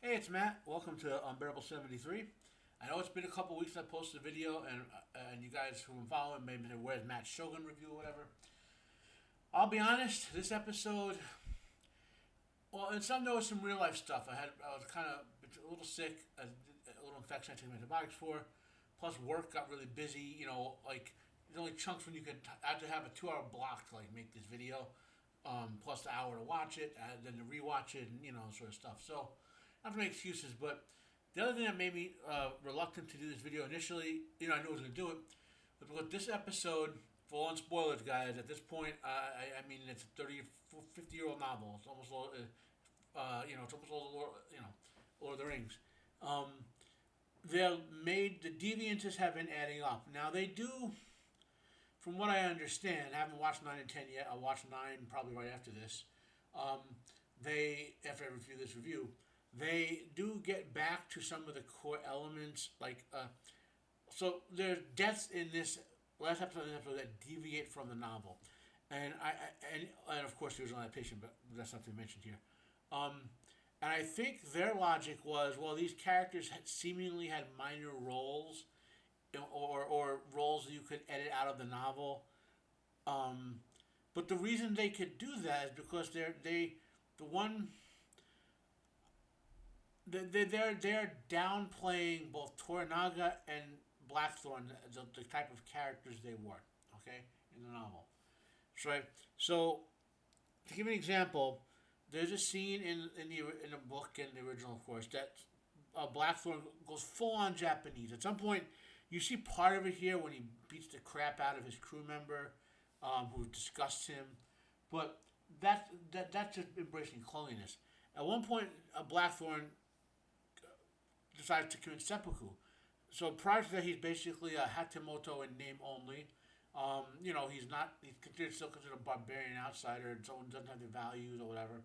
Hey, it's Matt. Welcome to Unbearable 73. I know it's been a couple weeks since I posted a video, and you guys who are following maybe say, where's Matt's Shogun review or whatever. I'll be honest, this episode, well, in some there was some real life stuff. I was kind of a little sick, a little infection I took antibiotics for. Plus, work got really busy. Like there's only chunks when you could. I had to have a 2 hour block to like make this video, plus the hour to watch it, then to rewatch it, and sort of stuff. So not to make excuses, but the other thing that made me reluctant to do this video initially, I knew I was going to do it, was because this episode, full on spoilers, guys. At this point, I mean, it's a 30, 50-year-old novel. It's almost all, it's almost all the Lord of the Rings. The deviances have been adding up. Now they do, from what I understand, I haven't watched 9 and 10 yet. I'll watch 9 probably right after this. After I review this review, they do get back to some of the core elements, so there's deaths in this last episode that deviate from the novel, and and of course there's an adaptation, but that's not to be mentioned here. And I think their logic was, well, these characters seemingly had minor roles, or roles that you could edit out of the novel. But the reason they could do that is because they're downplaying both Toranaga and Blackthorn, the type of characters they were, okay, in the novel. So to give an example, there's a scene in the book, in the original, of course, that Blackthorn goes full on Japanese. At some point, you see part of it here when he beats the crap out of his crew member, who disgusts him, but that's just embracing cleanliness. At one point, Blackthorn decides to commit seppuku. So prior to that, he's basically a Hatamoto in name only. He's still considered a barbarian outsider, and someone doesn't have the values or whatever.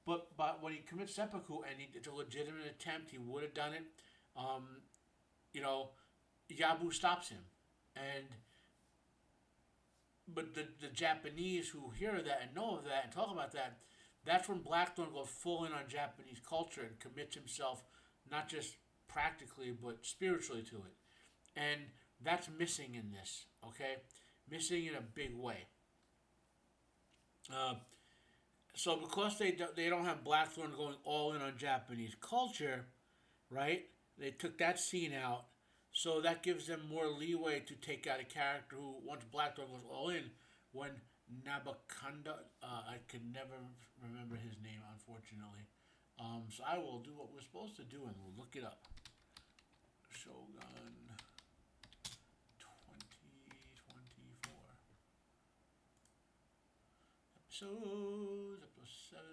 But when he commits seppuku, and it's a legitimate attempt, he would have done it. Yabu stops him, but the Japanese who hear that and know of that and talk about that, that's when Blackthorn goes full in on Japanese culture and commits himself, not just practically but spiritually, to it. And that's missing in this, okay? Missing in a big way. So because they don't have Blackthorn going all in on Japanese culture, right? They took that scene out, so that gives them more leeway to take out a character who, once Blackthorn goes all in, when Nabakanda, I can never remember his name, unfortunately. So I will do what we're supposed to do, and we'll look it up. Shogun 2024. Episode 7.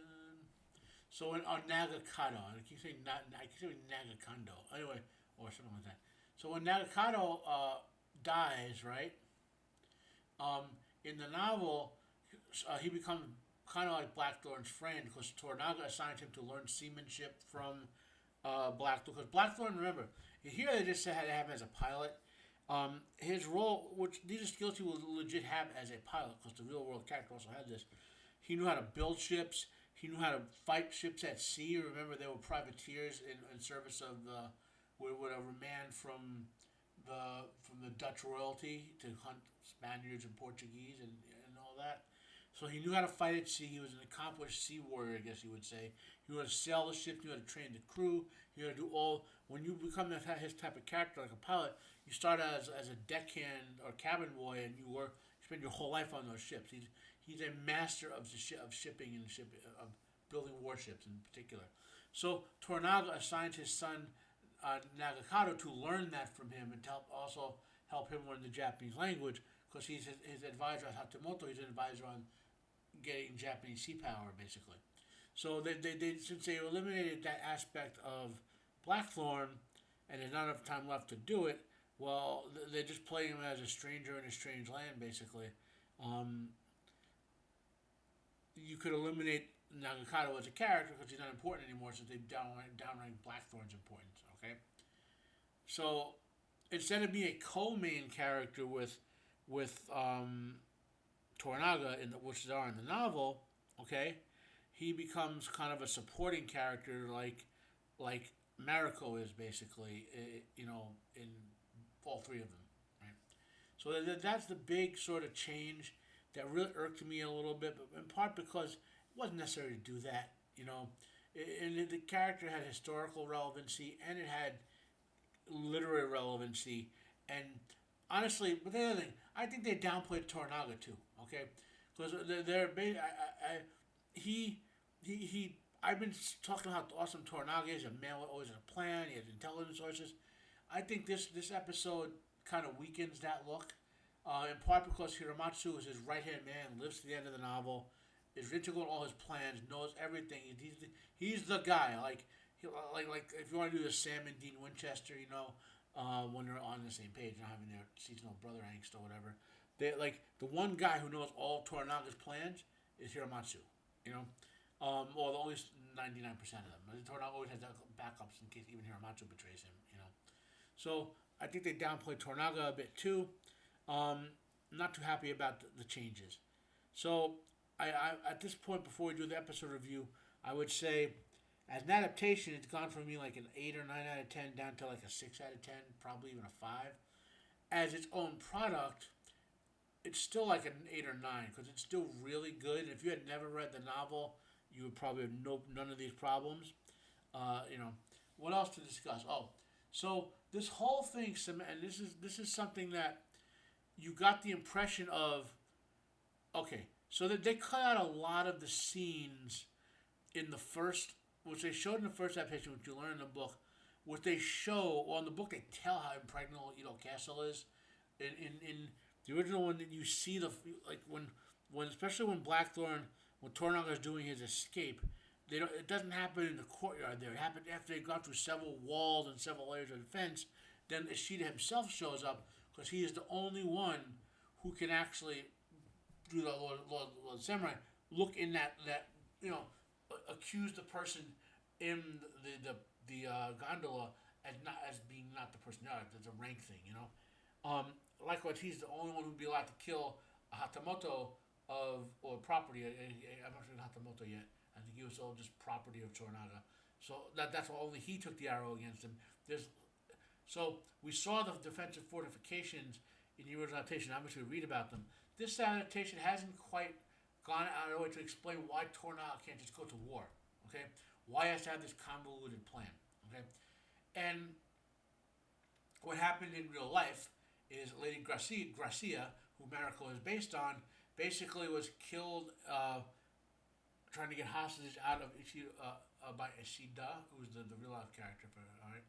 So on Nagakado, I keep saying Nagakando. Anyway, or something like that. So when Nagakado dies, right? In the novel, he becomes kind of like Blackthorn's friend, because Toranaga assigned him to learn seamanship from Blackthorn. Because Blackthorn, remember, here they just had to have him as a pilot. His role, which these are skills he will legit have as a pilot, because the real world character also had this. He knew how to build ships. He knew how to fight ships at sea. Remember, they were privateers in service of whatever man from the Dutch royalty to hunt Spaniards and Portuguese and all that. So he knew how to fight at sea. He was an accomplished sea warrior, I guess you would say. He knew how to sail the ship. He knew how to train the crew. He knew how to do all. When you become his type of character, like a pilot, you start as a deckhand or cabin boy, and you spend your whole life on those ships. He's a master of shipping and of building warships in particular. So Toranaga assigned his son Nagakado to learn that from him, and to help him learn the Japanese language, because he's his advisor at Hatamoto. He's an advisor on getting Japanese sea power, basically. So they since they eliminated that aspect of Blackthorn, and there's not enough time left to do it, well, they're just playing him as a stranger in a strange land, basically. You could eliminate Nagakado as a character because he's not important anymore, since they've downranked Blackthorn's importance, okay? So instead of being a co-main character with Toranaga, which they are in the novel, okay, he becomes kind of a supporting character, like like Mariko is basically, in all three of them, right? So that's the big sort of change that really irked me a little bit, but in part because it wasn't necessary to do that, And the character had historical relevancy and it had literary relevancy, and honestly, but the other thing, I think they downplayed Toranaga too. Okay, because he. I've been talking about how awesome Toranaga is. A man with always a plan. He has intelligence sources. I think this episode kind of weakens that look, in part because Hiramatsu is his right hand man, lives to the end of the novel, is integral in all his plans, knows everything. He's the guy. Like if you want to do the Sam and Dean Winchester, when they're on the same page, not having their seasonal brother angst or whatever. They like the one guy who knows all Toranaga's plans is Hiramatsu. Or at least 99% of them. Toranaga always has backups in case even Hiramatsu betrays him. So I think they downplayed Toranaga a bit too. Not too happy about the changes. So I at this point, before we do the episode review, I would say as an adaptation, it's gone from me like an 8 or 9 out of 10 down to like a 6 out of 10, probably even a 5. As its own product, it's still like an 8 or 9 because it's still really good. And if you had never read the novel, you would probably have none of these problems. What else to discuss? Oh, so this whole thing, and this is something that you got the impression of. Okay, so that they cut out a lot of the scenes in the first, which they showed in the first adaptation, which you learn in the book, what they show, or in the book they tell how impregnable Edo Castle is. In the original one, that you see when especially when when Toranaga is doing his escape, it doesn't happen in the courtyard there. It happened after they've gone through several walls and several layers of defense. Then Ishida himself shows up because he is the only one who can actually do the Lord Samurai look in that accuse the person in the gondola as being not the person. No, it's a rank thing, Likewise, he's the only one who'd be allowed to kill a Hatamoto or property. I'm not sure Hatamoto yet. I think he was all just property of Toranaga. So that's why only he took the arrow against him. So we saw the defensive fortifications in the original adaptation. Obviously, we read about them. This adaptation hasn't quite gone out of the way to explain why Toranaga can't just go to war. Okay, why he has to have this convoluted plan. Okay, and what happened in real life is Lady Gracia, who Mariko is based on, basically was killed trying to get hostages out of by Ishida, who's the real life character for her. All right.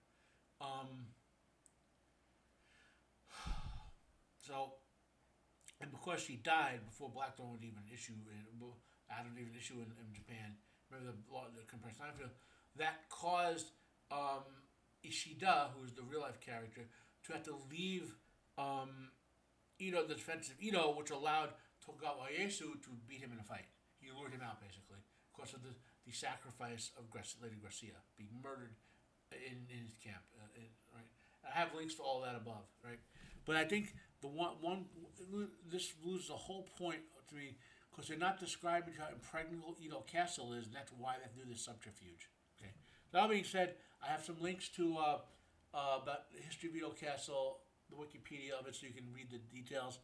And because she died before Blackthorn would even issue, in Japan. Remember the compression time field that caused Ishida, who is the real life character, to have to leave Edo, the defense of Edo, which allowed Tokugawa Ieyasu to beat him in a fight. He lured him out basically because of the sacrifice of Lady Gracia being murdered in his camp. Right. I have links to all that above. Right. But I think this loses the whole point to me because they're not describing how impregnable Edo Castle is, and that's why they have to do this subterfuge. Okay. That being said, I have some links to about the history of Edo Castle, the Wikipedia of it, so you can read the details.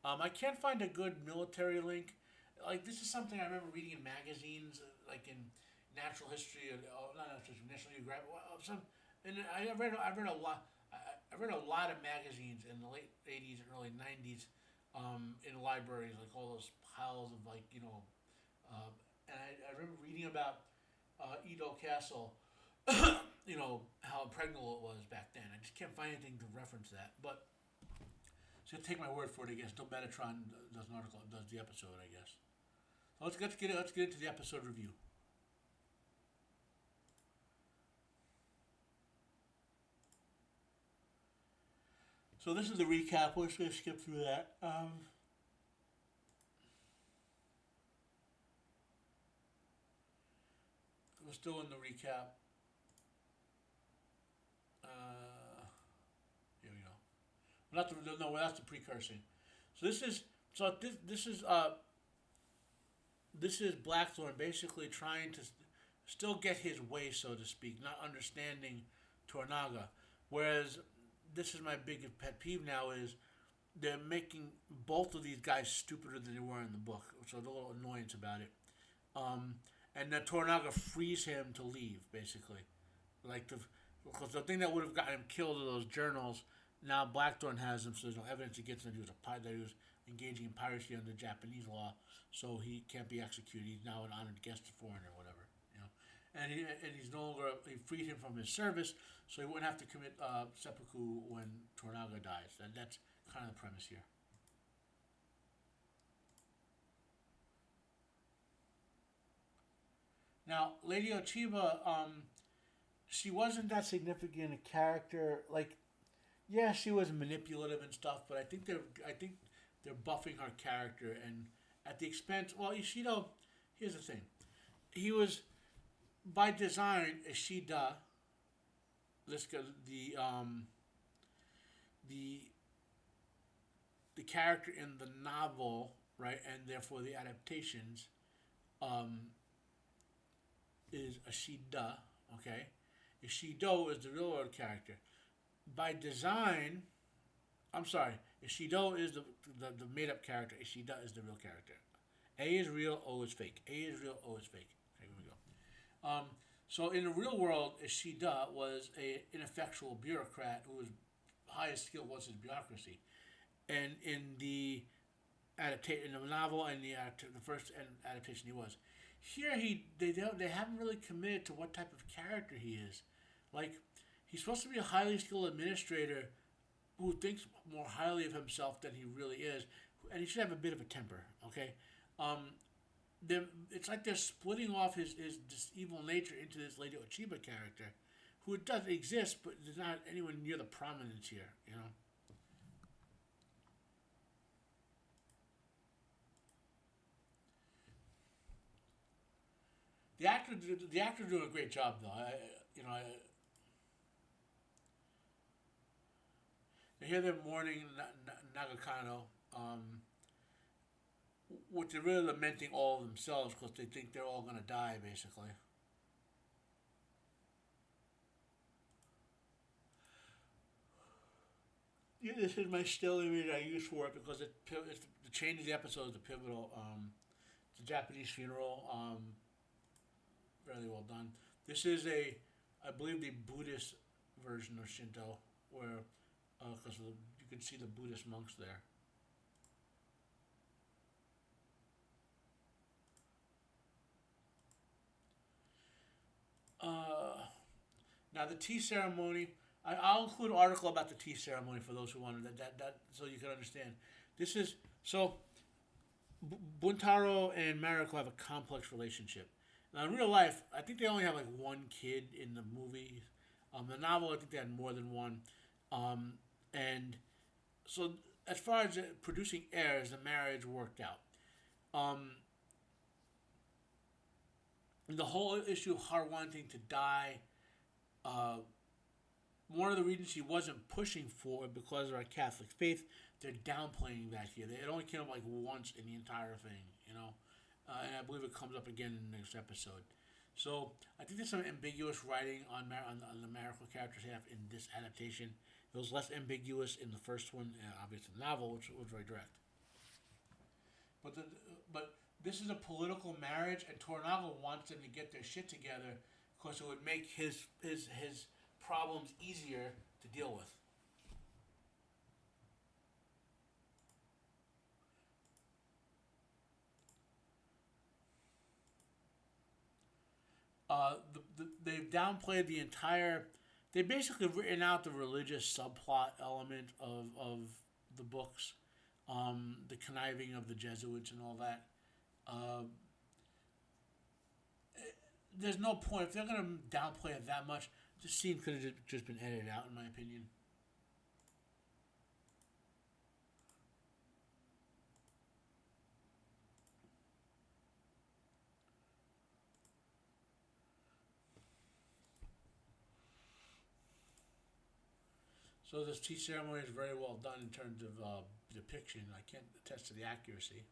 I can't find a good military link. Like this is something I remember reading in magazines, like in Natural History, not Natural History, National Geographic. And I read a lot. I read a lot of magazines in the late '80s and early '90s in libraries, like all those piles of and I remember reading about Edo Castle. How impregnable it was back then. I just can't find anything to reference that. But so take my word for it, I guess. Until Metatron does an article, does the episode, I guess. So let's get into the episode review. So this is the recap. We're just going to skip through that. We're still in the recap. Here we go. That's the precursing. So this is Blackthorn basically trying to still get his way, so to speak, not understanding Toranaga. Whereas this is my biggest pet peeve now is they're making both of these guys stupider than they were in the book, so there's a little annoyance about it. And then Toranaga frees him to leave, basically. Like because the thing that would have gotten him killed are those journals. Now Blackthorn has them, so there's no evidence against him that he was engaging in piracy under Japanese law, so he can't be executed. He's now an honored guest of foreign or whatever, you know. And he's no longer, he freed him from his service, so he wouldn't have to commit seppuku when Toranaga dies. That's kind of the premise here. Now, Lady Ochiba, she wasn't that significant a character. Like, yeah, she was manipulative and stuff, but I think they're buffing her character and at the expense. Well, Ishido, here's the thing, he was by design Ishida. Let's go the character in the novel, right, and therefore the adaptations, is Ishida. Okay, Ishido is the real world character. By design, I'm sorry, Ishido is the made up character. Ishida is the real character. A is real, O is fake. A is real, O is fake. Okay, here we go. So in the real world, Ishida was a ineffectual bureaucrat whose highest skill was his bureaucracy, and in the in the novel and the first adaptation, he was. Here, they haven't really committed to what type of character he is. Like, he's supposed to be a highly skilled administrator who thinks more highly of himself than he really is, and he should have a bit of a temper. Okay, it's like they're splitting off his this evil nature into this Lady Ochiba character, who does exist, but is not anywhere near the prominence here. You know. The actor doing a great job though. I hear them mourning Nagakano, which they're really lamenting all of themselves because they think they're all going to die, basically. Yeah, this is my still image I use for it because it's the change of the episode is the pivotal. It's a Japanese funeral. Really well done. This is I believe, the Buddhist version of Shinto, where because you can see the Buddhist monks there. Now the tea ceremony. I'll include an article about the tea ceremony for those who want that so you can understand. This is so. Buntaro and Mariko have a complex relationship. Now, in real life, I think they only have like one kid in the movie. The novel, I think they had more than one. And so, as far as producing heirs, the marriage worked out. The whole issue of her wanting to die, one of the reasons she wasn't pushing for it because of her Catholic faith, they're downplaying that here. It only came up like once in the entire thing, you know? And I believe it comes up again in the next episode. So I think there's some ambiguous writing on the Mariko character's half in this adaptation. It was less ambiguous in the first one, obviously the novel, which was very direct. But this is a political marriage, and Toranaga wants them to get their shit together because it would make his problems easier to deal with. They've downplayed the entire. They've basically written out the religious subplot element of the books, the conniving of the Jesuits and all that. There's no point if they're going to downplay it that much. This scene could have just been edited out, in my opinion. So this tea ceremony is very well done in terms of depiction. I can't attest to the accuracy.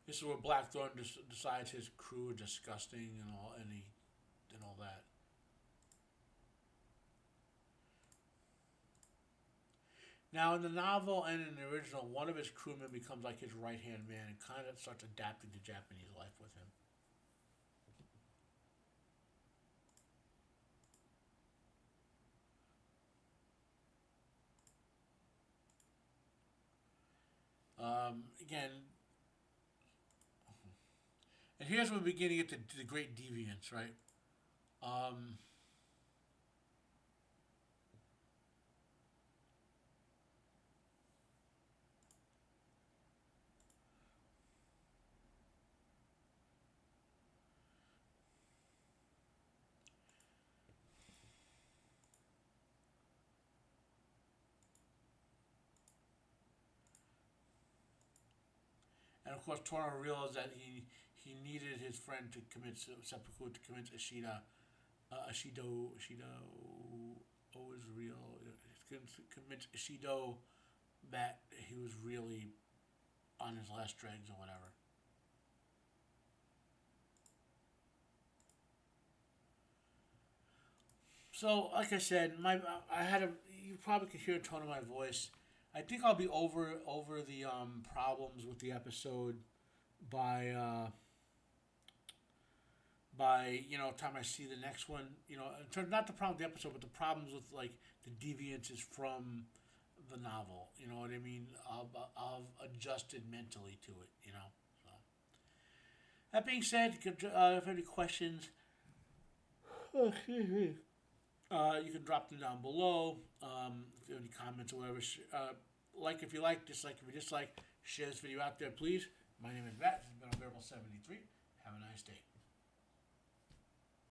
This is where Blackthorn decides his crew are disgusting and all that. Now, in the novel and in the original, one of his crewmen becomes like his right hand man and kind of starts adapting to Japanese life with him. Again, and here's when we begin to get to the great deviance, right? Um, and of course, Toro realized that he needed his friend to commit seppuku to convince Ishido is real. Convince Ishido that he was really on his last dregs or whatever. So, like I said, I had a you probably could hear a tone of my voice. I think I'll be over the problems with the episode by time I see the next one. In terms not the problem with the episode, but the problems with like the deviances from the novel. You know what I mean? I've adjusted mentally to it. So that being said, if you have any questions, you can drop them down below. If you have any comments or whatever, like if you like, dislike if you dislike, share this video out there, please. My name is Matt. This has been Unbearable 73. Have a nice day.